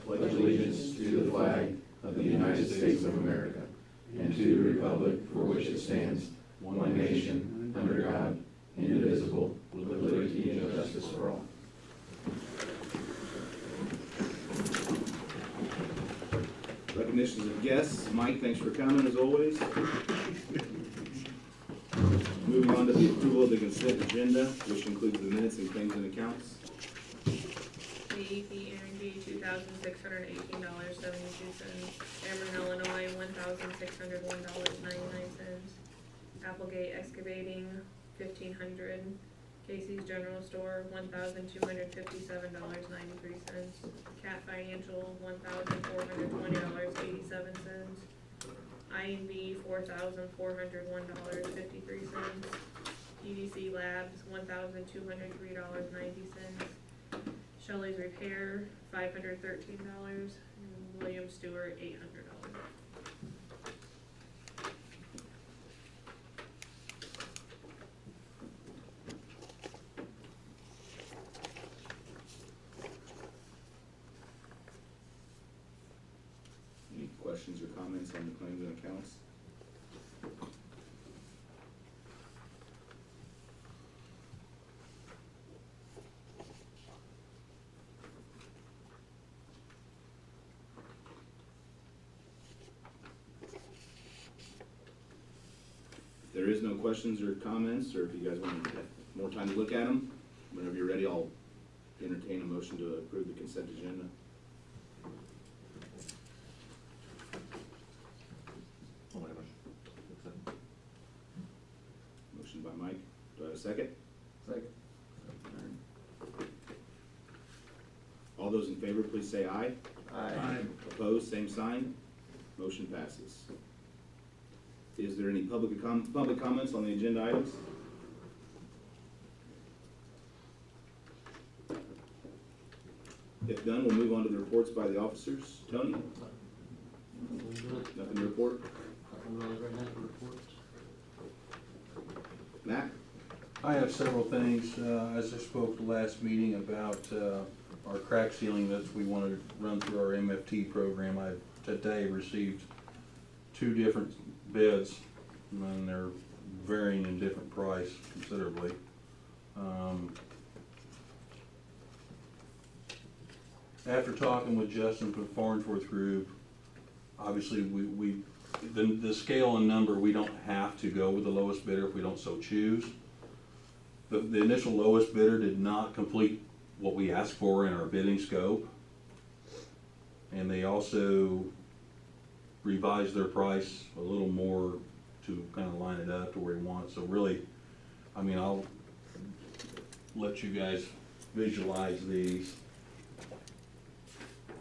pledge allegiance to the flag of the United States of America and to the republic for which it stands, one nation, under God, indivisible, with liberty and justice for all. Recognitions of guests. Mike, thanks for coming as always. Moving on to the approval of the consent agenda, which includes the minutes and claims and accounts. The EP Energy, $2,618.72. Cameron, Illinois, $1,601.99. Applegate Excavating, $1,500. Casey's General Store, $1,257.93. Cat Financial, $1,420.87. INB, $4,401.53. EDC Labs, $1,203.90. Shelley's Repair, $513. And William Stewart, $800. Any questions or comments on the claims and accounts? If there is no questions or comments, or if you guys want to have more time to look at them, whenever you're ready, I'll entertain a motion to approve the consent agenda. Motion by Mike. Do I have a second? Second. All those in favor, please say aye. Aye. Opposed, same sign. Motion passes. Is there any public comments on the agenda items? If done, we'll move on to the reports by the officers. Tony? Nothing to report? Matt? I have several things. As I spoke the last meeting about our crack sealing that we want to run through our MFT program, I today received 2 different bids, and they're varying in different price considerably. After talking with Justin from Farnsworth Group, obviously the scale and number, we don't have to go with the lowest bidder if we don't so choose. The initial lowest bidder did not complete what we asked for in our bidding scope. And they also revised their price a little more to kind of line it up to where we want it. So really, I mean, I'll let you guys visualize these.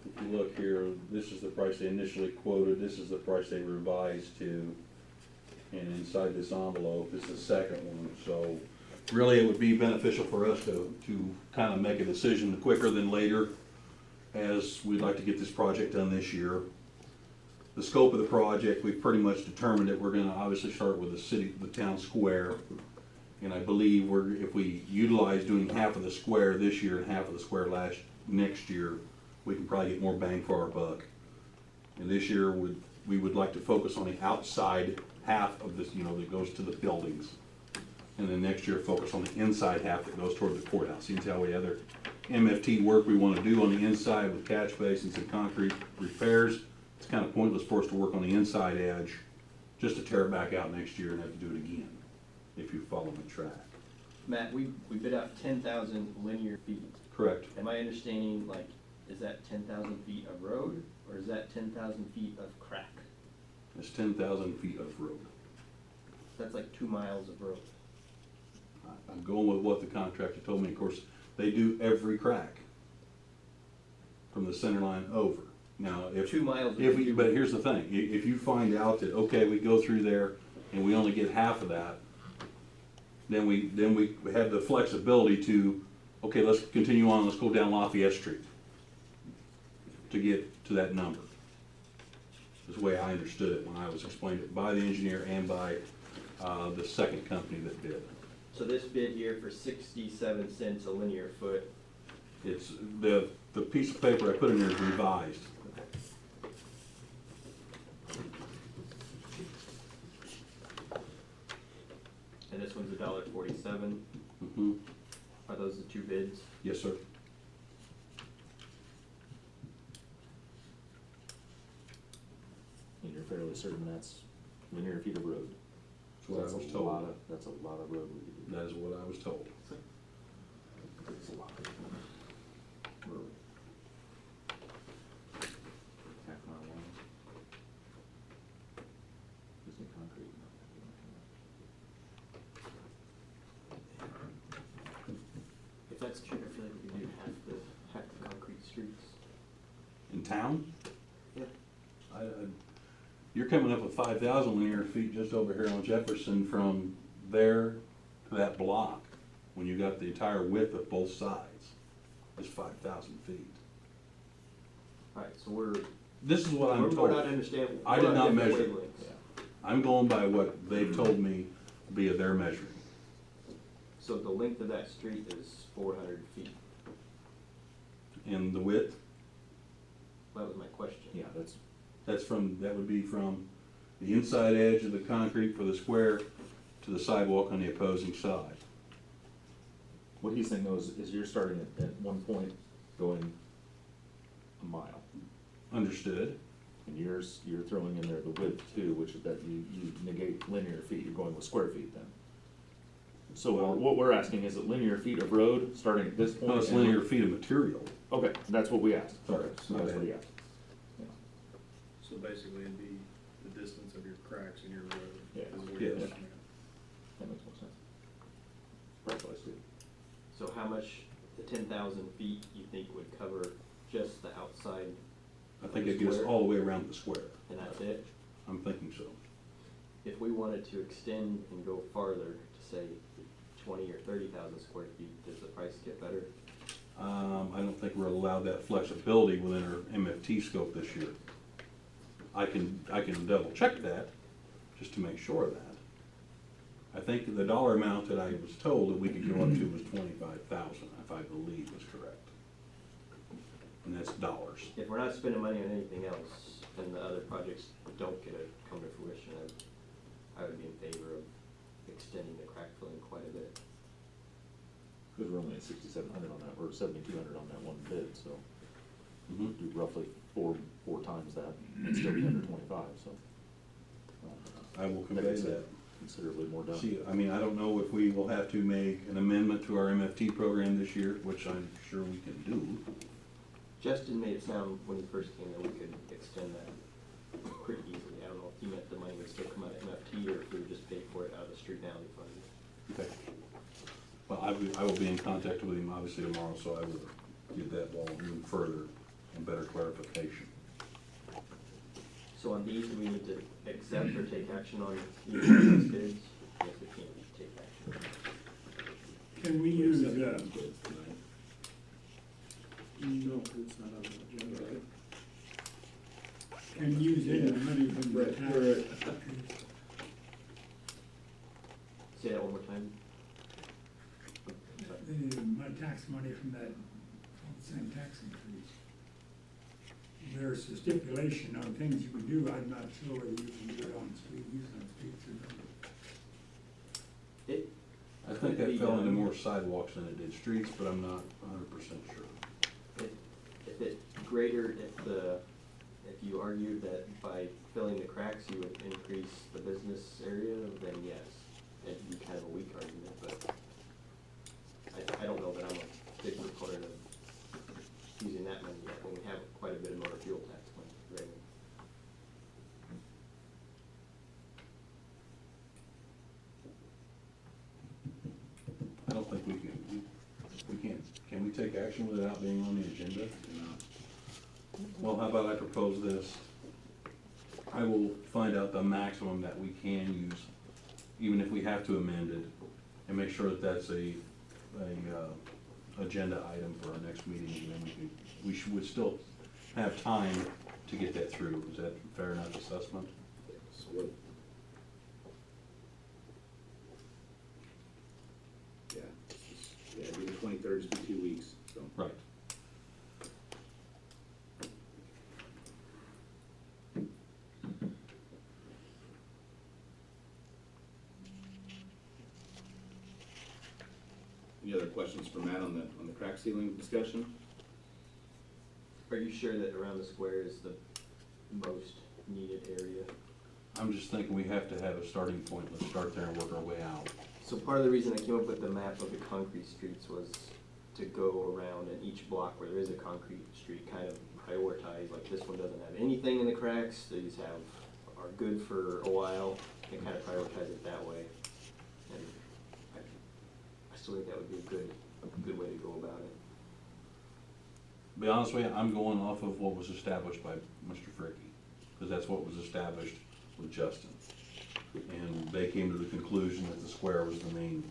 If you look here, this is the price they initially quoted, this is the price they revised to, and inside this envelope is the second one. So really it would be beneficial for us to kind of make a decision quicker than later, as we'd like to get this project done this year. The scope of the project, we've pretty much determined that we're gonna obviously start with the town square. And I believe if we utilize doing half of the square this year and half of the square next year, we can probably get more bang for our buck. And this year, we would like to focus on the outside half of this, that goes to the buildings. And then next year, focus on the inside half that goes toward the courthouse. See how we other MFT work we want to do on the inside with catch basins and concrete repairs. It's kind of pointless for us to work on the inside edge just to tear it back out next year and have to do it again, if you follow my track. Matt, we bid out 10,000 linear feet. Correct. Am I understanding, is that 10,000 feet of road, or is that 10,000 feet of crack? It's 10,000 feet of road. That's like 2 miles of road. I'm going with what the contractor told me. Of course, they do every crack from the center line over. Now, if 2 miles. but here's the thing: if you find out that okay, we go through there and we only get half of that, then we have the flexibility to okay, let's continue on. Let's go down Lafayette Street to get to that number. That's the way I understood it when I was explained it by the engineer and by the second company that bid. So this bid here for 67 cents a linear foot. It's the the piece of paper I put in there is revised. And this one's $1.47. Mhm. Are those the two bids? Yes, sir. And you're fairly certain that's linear feet of road? That's what I was That's a told. lot of- That's a lot of road we could do. That is what I was told. That's a lot of road. Half mile long. Just need concrete. If that's true, I feel like we could do half the concrete streets. In town? Yeah. You're coming up with 5,000 linear feet just over here on Jefferson from there to that block, when you got the entire width of both sides, is 5,000 feet. Alright, so we're, This is what I'm we're told. not understanding. I we're did on not different measure. wavelengths. I'm going by what they've told me via their measuring. So the length of that street is 400 feet. And the width, That was my question. Yeah, that's, that would be from the inside edge of the concrete for the square to the sidewalk on the opposing side. what he's saying though is you're starting at one point going a mile. Understood? And you're throwing in there the width too, which is that you negate linear feet, you're going with square feet then. So what we're asking, is it linear feet of road starting at this point? No, it's and- linear feet of material. Okay, that's what we asked. Sorry, So my that's bad. what he asked. Yeah. So basically, it'd be the distance of your cracks in your road. Yeah. Is what you're Yes. looking at. That makes more sense. That's what I see. So how much, the 10,000 feet, you think would cover just the outside, I think it gets all the way around the square. and that's it? I'm thinking so. If we wanted to extend and go farther to say 20 or 30,000 square feet, does the price get better? I don't think we're allowed that flexibility within our MFT scope this year. I can double check that, just to make sure of that. I think the dollar amount that I was told that we could go up to was 25,000, if I believe was correct. And that's dollars. If we're not spending money on anything else, and the other projects don't come to fruition, I would be in favor of extending the crack filling quite a bit. Because we're only at 6,700 on that, or 7,200 on that one bid, so Mhm. do roughly four times that, and still be under 25, so. I will That convey gets that. considerably more done. See, I mean, I don't know if we will have to make an amendment to our MFT program this year, which I'm sure we can do. Justin made it sound, when he first came in, we could extend that pretty easily. I don't know if he meant the money would still come out of MFT, or if we would just pay for it out of the street and alley fund. Okay. Well, I will be in contact with him obviously tomorrow, so I will get that ball moving further and better clarification. So on these, do we need to accept or take action on either of these bids? Yes, we can't take action. Can we use, No, it's not on the agenda, right? can use any money from the Right, tax? right. Say that one more time. My tax money from that same tax increase. There's a stipulation on things you can do, I'm not sure whether you can do it on street, use it on streets or not. It I think could that be fell into done. more sidewalks than it did streets, but I'm not 100% sure. If it's greater, if you argued that by filling the cracks you would increase the business area, then yes. It'd be kind of a weak argument, but I don't know that I'm a big proponent of using that money yet, when we have quite a bit of motor fuel tax money revenue. I don't think we can we take action without being on the agenda? Well, how about I propose this? I will find out the maximum that we can use, even if we have to amend it, and make sure that that's a agenda item for our next meeting, and then would still have time to get that through. Is that fair enough assessment? So what? Yeah, it'd be the 23rd, it'd be 2 weeks, so. Right. Any other questions for Matt on the crack ceiling discussion? Are you sure that around the square is the most needed area? I'm just thinking we have to have a starting point. Let's start there and work our way out. So part of the reason I came up with the map of the concrete streets was to go around and each block where there is a concrete street kind of prioritize, like this one doesn't have anything in the cracks, these are good for a while, and kind of prioritize it that way. And I still think that would be a good way to go about it. Be honest with you, I'm going off of what was established by Mr. Fricky, because that's what was established with Justin. And they came to the conclusion that the square was the main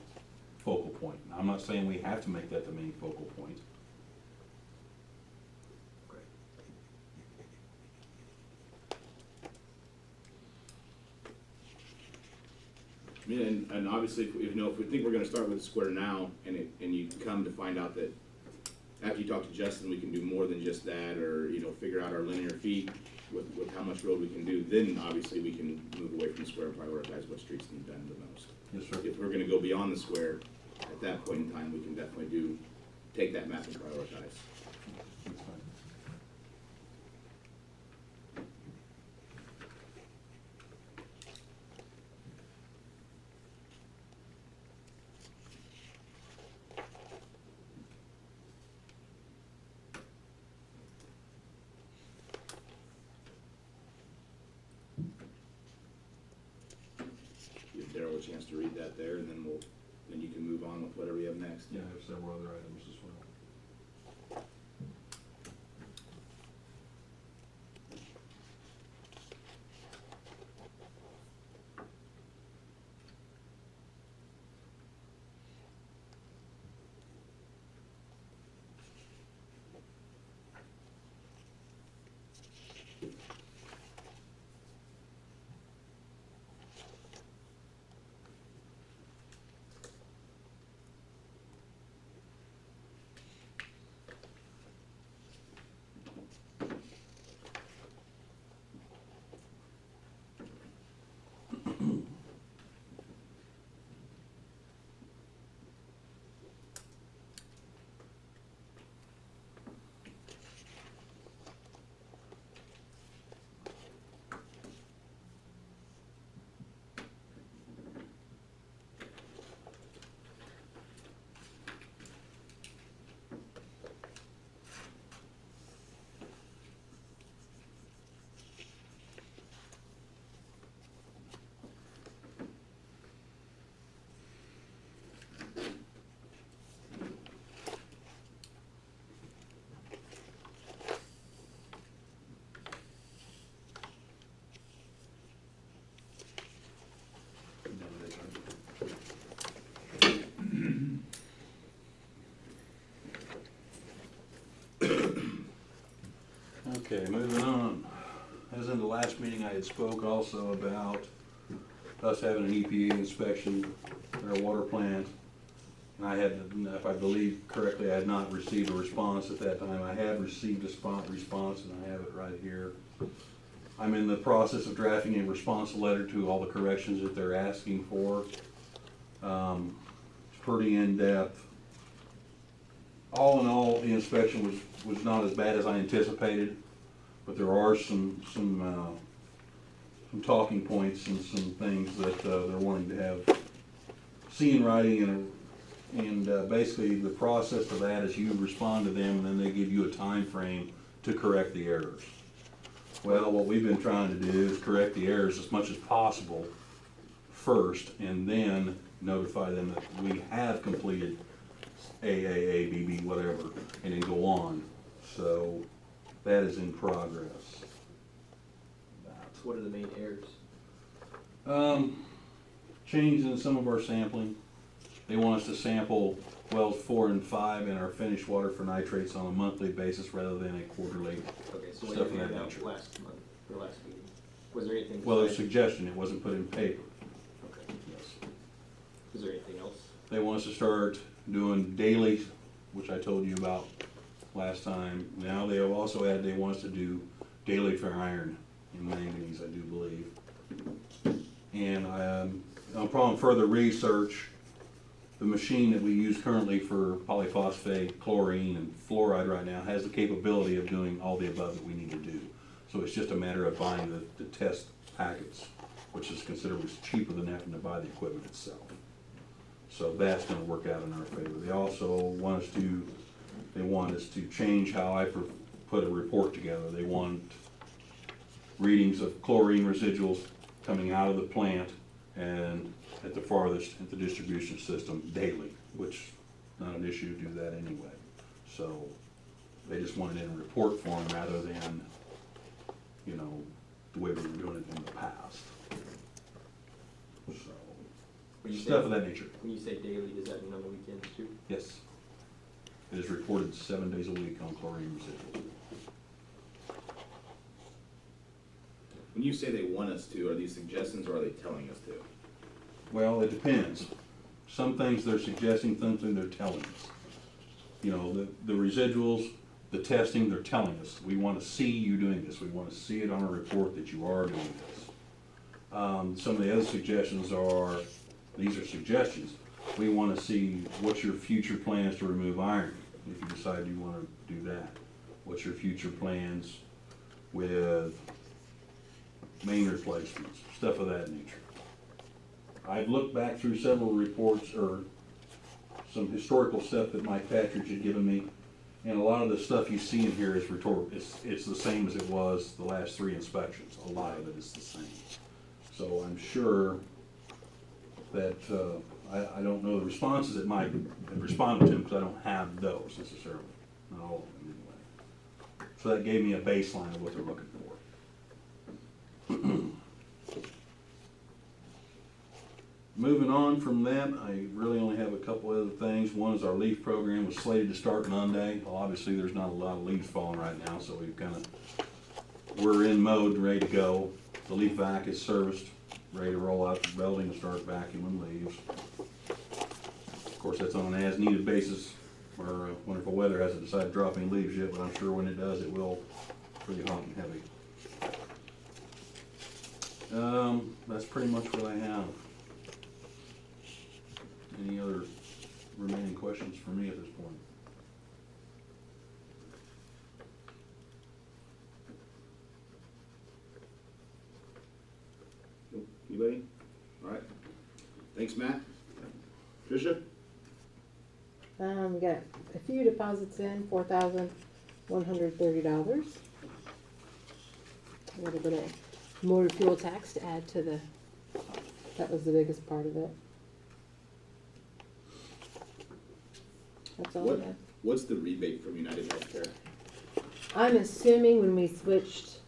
focal point. Now, I'm not saying we have to make that the main focal point. Great. I mean, and obviously, if we think we're gonna start with the square now, and you come to find out that after you talk to Justin, we can do more than just that, or, figure out our linear feet with how much road we can do, then obviously we can move away from the square and prioritize what streets need done the most. Yes, sir. If we're gonna go beyond the square, at that point in time, we can definitely take that map and prioritize. That's fine. Give Daryl a chance to read that there, and then you can move on with whatever you have next. Yeah, I have several other items as well. Okay, moving on. As in the last meeting, I had spoke also about us having an EPA inspection at our water plant. And I had, if I believe correctly, I had not received a response at that time. I have received a response, and I have it right here. I'm in the process of drafting a response letter to all the corrections that they're asking for. It's pretty in-depth. All in all, the inspection was not as bad as I anticipated, but there are some talking points and some things that they're wanting to have see in writing, and basically the process for that is you respond to them and then they give you a time frame to correct the errors. Well, what we've been trying to do is correct the errors as much as possible first, and then notify them that we have completed AAA, BB, whatever, and then go on. So that is in progress. What are the main errors? Change in some of our sampling. They want us to sample wells 4 and 5 in our finished water for nitrates on a monthly basis rather than a quarterly. Okay, so when Stuff you of that handed out nature. last month, or last meeting, was there anything? Well, a besides- suggestion, it wasn't put in paper. Okay, Yes. is there anything else? They want us to start doing daily, which I told you about last time. Now they have also added, they want us to do daily for iron and manganese, I do believe. And upon further research, the machine that we use currently for polyphosphate, chlorine, and fluoride right now has the capability of doing all the above that we need to do. So it's just a matter of buying the test packets, which is considerably cheaper than having to buy the equipment itself. So that's gonna work out in our favor. They also want us to change how I put a report together. They want readings of chlorine residuals coming out of the plant and at the farthest at the distribution system daily, which not an issue to do that anyway. So they just want it in a report form rather than, you know, the way we were doing it in the past. So, When you say- stuff of that nature. When you say daily, does that mean on the weekends too? Yes. It is reported 7 days a week on chlorine residuals. When you say they want us to, are these suggestions or are they telling us to? Well, it depends. Some things they're suggesting, some things they're telling us. You know, the residuals, the testing, they're telling us, we want to see you doing this. We want to see it on a report that you are doing this. Some of the other suggestions are, these are suggestions. We want to see what's your future plans to remove iron, if you decide you want to do that. What's your future plans with main replacements, stuff of that nature. I've looked back through several reports or some historical stuff that Mike Patridge had given me, and a lot of the stuff you see in here is rhetorical. It's the same as it was the last 3 inspections. A lot of it is the same. So I'm sure that, I don't know the responses that Mike had responded to because I don't have those necessarily, not all of them anyway. So that gave me a baseline of what they're looking for. Moving on from that, I really only have a couple other things. One is our leaf program was slated to start Monday. Well, obviously, there's not a lot of leaves falling right now, so we're in mode, ready to go. The leaf vac is serviced, ready to roll out the building and start vacuuming leaves. Of course, that's on an as-needed basis, or wonderful weather hasn't decided to drop any leaves yet, but I'm sure when it does, it will pretty hot and heavy. That's pretty much what I have. Any other remaining questions for me at this point? Nope. Anybody? All right. Thanks, Matt. Tricia? We got a few deposits in, $4,130. A little bit of motor fuel tax to add to that was the biggest part of it. That's all I have. What's the rebate from United Healthcare? I'm assuming when we switched,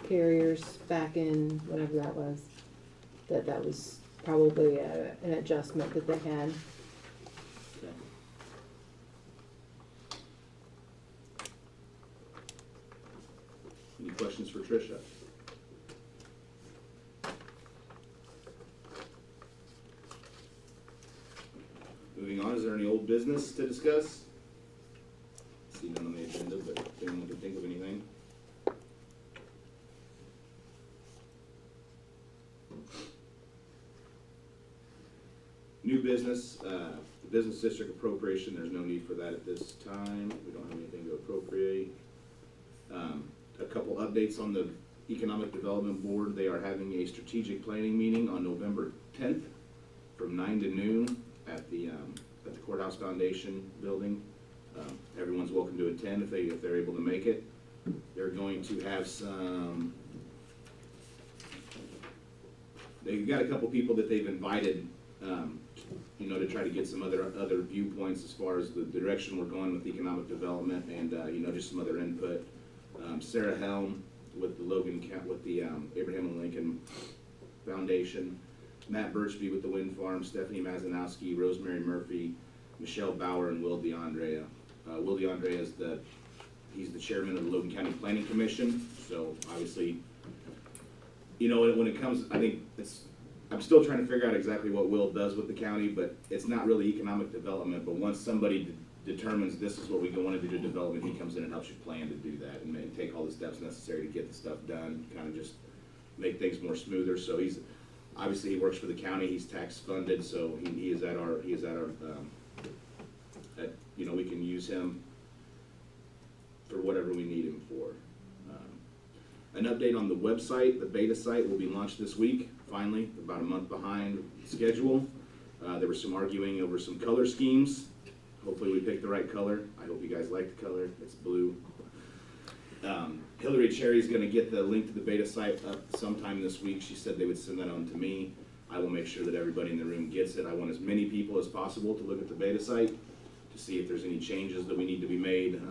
carriers back in whatever that was, that was probably an adjustment that they had. Okay. Any questions for Tricia? Moving on, is there any old business to discuss? See none on the agenda, but if anyone can think of anything. New business, the business district appropriation, there's no need for that at this time. We don't have anything to appropriate. A couple updates on the Economic Development Board. They are having a strategic planning meeting on November 10th from 9 to noon at the Courthouse Foundation building. Everyone's welcome to attend if they're able to make it. They're going to have some, they've got a couple people that they've invited, to try to get some other viewpoints as far as the direction we're going with economic development and, just some other input. Sarah Helm with the Abraham Lincoln Foundation, Matt Birchby with the Wind Farm, Stephanie Mazanowski, Rosemary Murphy, Michelle Bauer, and Will DeAndrea. Will DeAndrea he's the chairman of the Logan County Planning Commission, so obviously, when it comes, I'm still trying to figure out exactly what Will does with the county, but it's not really economic development, but once somebody determines this is what we want to do to development, he comes in and helps you plan to do that and take all the steps necessary to get the stuff done, kind of just make things more smoother, so Obviously, he works for the county, he's tax funded, so he is at our, you know, we can use him for whatever we need him for. An update on the website, the beta site will be launched this week, finally, about a month behind schedule. There was some arguing over some color schemes. Hopefully we picked the right color. I hope you guys like the color, it's blue. Hillary Cherry's gonna get the link to the beta site up sometime this week. She said they would send that on to me. I will make sure that everybody in the room gets it. I want as many people as possible to look at the beta site to see if there's any changes that we need to be made.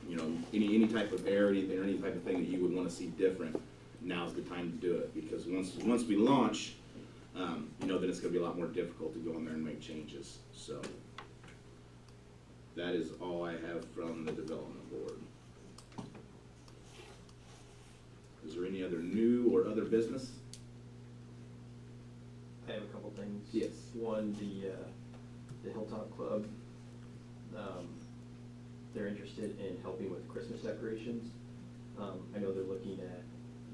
You know, any type of error, anything, or any type of thing that you would wanna see different, now's the time to do it. Because once we launch, you know, then it's gonna be a lot more difficult to go in there and make changes, so. That is all I have from the development board. Is there any other new or other business? I have a couple things. Yes. One, the Hilltop Club, they're interested in helping with Christmas decorations. I know they're looking at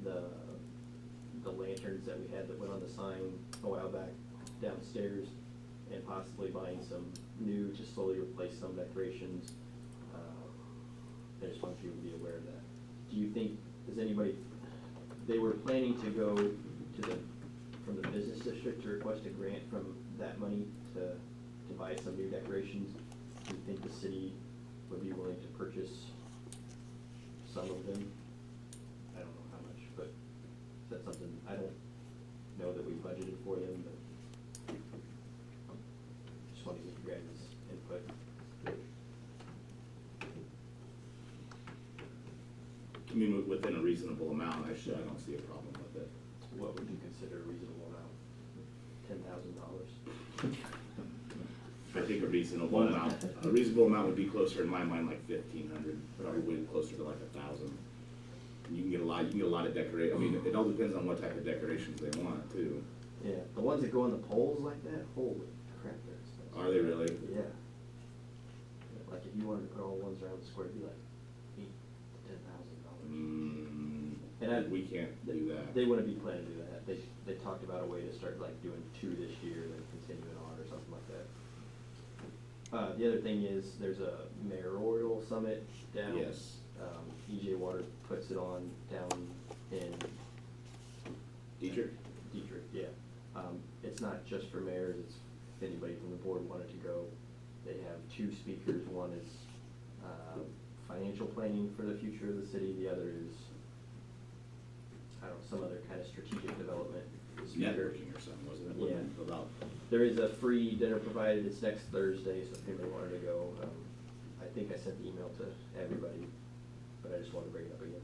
the lanterns that we had that went on the sign a while back downstairs, and possibly buying some new to slowly replace some decorations. I just want you to be aware of that. Do you think, does anybody, they were planning to go to from the business district to request a grant from that money to buy some new decorations. Do you think the city would be willing to purchase some of them? I don't know how much, but is that something, I don't know that we budgeted for them, but just want to get your guys' input. I mean, within a reasonable amount, I don't see a problem with it. What would you consider a reasonable amount? $10,000? I think a reasonable amount would be closer in my mind like 1,500, probably closer to like 1,000. You can get a lot of decorate. I mean, it all depends on what type of decorations they want too. Yeah, the ones that go on the poles like that, holy crap, they're expensive. Are they really? Yeah. Like if you wanted to put all ones around the square, it'd be like $8,000 to $10,000. And We can't do that. They wouldn't be planning to do that. They talked about a way to start like doing 2 this year, then continuing on or something like that. The other thing is, there's a mayoral summit down. Yes. EJ Water puts it on down in Dietrich? Dietrich, yeah. It's not just for mayors, it's if anybody from the board wanted to go. They have 2 speakers. One is financial planning for the future of the city. The other is, I don't know, some other kind of strategic development speaker. Networking or something, wasn't it? Yeah. Wasn't it about, There is a free dinner provided. It's next Thursday, so if anybody wanted to go, I think I sent the email to everybody, but I just wanted to bring it up again.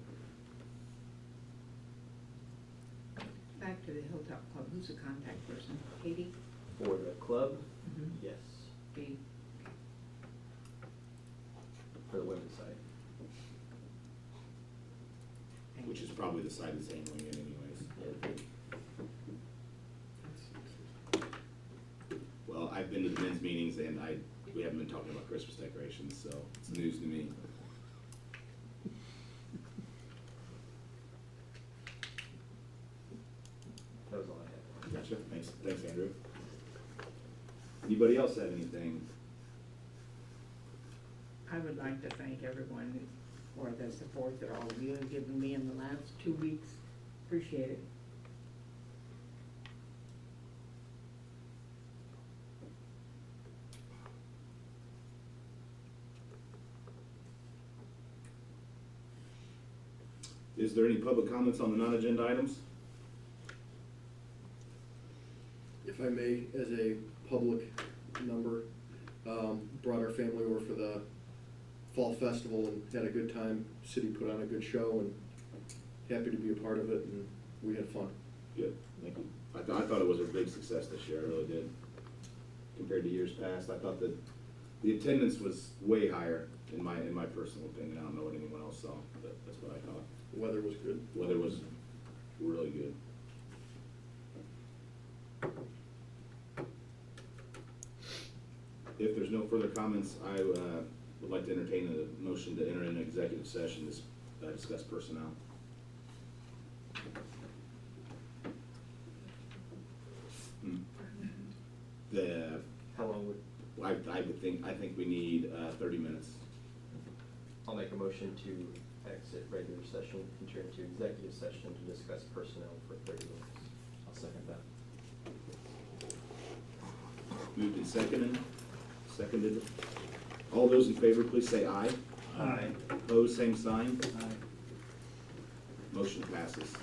Back to the Hilltop Club, who's the contact person? Katie? For the club, Mhm. yes, Katie? for the women's side. which is probably the side that's handling it anyways. Yeah. Well, I've been to the men's meetings and we haven't been talking about Christmas decorations, so it's news to me. That was all I had. Gotcha. Thanks, Andrew. Anybody else have anything? I would like to thank everyone for the support that all of you have given me in the last 2 weeks. Appreciate it. Is there any public comments on the non-agenda items? If I may, as a public member, brought our family over for the fall festival and had a good time. City put on a good show and happy to be a part of it, and we had fun. Good, thank you. I thought it was a big success this year, I really did. Compared to years past, I thought that the attendance was way higher, in my personal opinion. I don't know what anyone else saw, but that's what I thought. The weather was good. Weather was really good. If there's no further comments, I would like to entertain a motion to enter into executive session to discuss personnel. I'll make a motion to exit regular session, enter into executive session to discuss personnel for 30 minutes. I'll second that. Moved and seconded. All those in favor, please say aye. Aye. Opposed, same sign. Motion passes.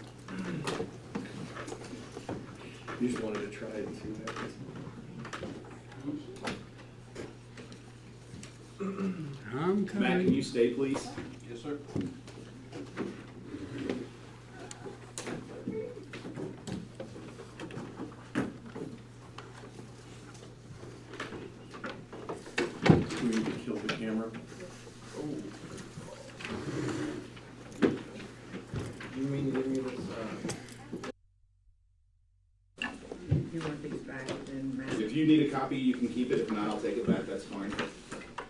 You just wanted to try it and see what happens. I'm Matt, can you stay, please? Yes, sir. We need to kill the camera. You mean to give me this, If you want these back, then Matt. If you need a copy, you can keep it. If not, I'll take it back. That's fine.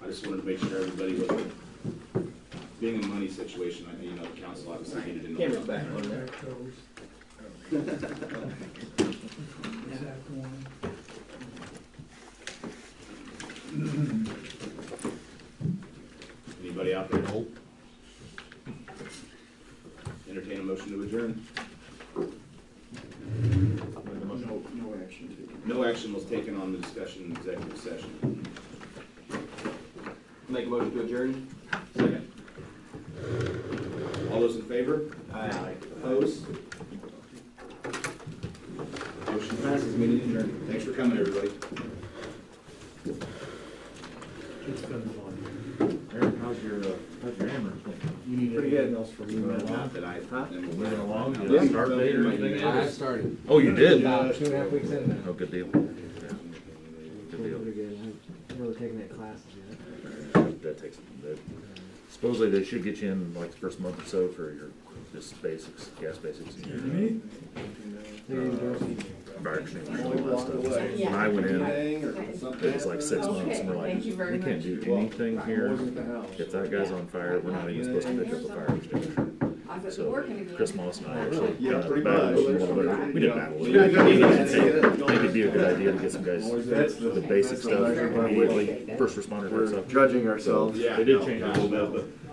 I just wanted to make sure everybody was, being in a money situation, I, you know, the council obviously needed to know. camera's back on there. Back those. Is that the one? Anybody out there? Entertain a motion to adjourn. No action taken. No action was taken on the discussion in executive session. Make a motion to adjourn? Second. All those in favor? Aye. Opposed? Motion passes, meeting adjourned. Thanks for coming, everybody. Aaron, how's your hammer thing? You need Pretty good. anything else from me, Matt? Not that I. Moving along, you Yeah. got a start date or anything? I started. Oh, you did? About 2.5 weeks in now. Oh, good deal. Doing Good deal. pretty good. I haven't really taken any classes yet. That takes, that, supposedly they should get you in like the first month or so for your, just basics, gas basics. Me? Fire extinguisher and all that stuff. When I went in, it was like 6 months and we're like, we can't do anything here. If that guy's on fire, we're not even supposed to pick up a fire extinguisher. So Chris Moss and I actually got the battle a little bit. We didn't battle. I think it'd be a good idea to get some guys the basic stuff immediately, first responder type stuff. Judging ourselves. Yeah, They did change it a little bit, but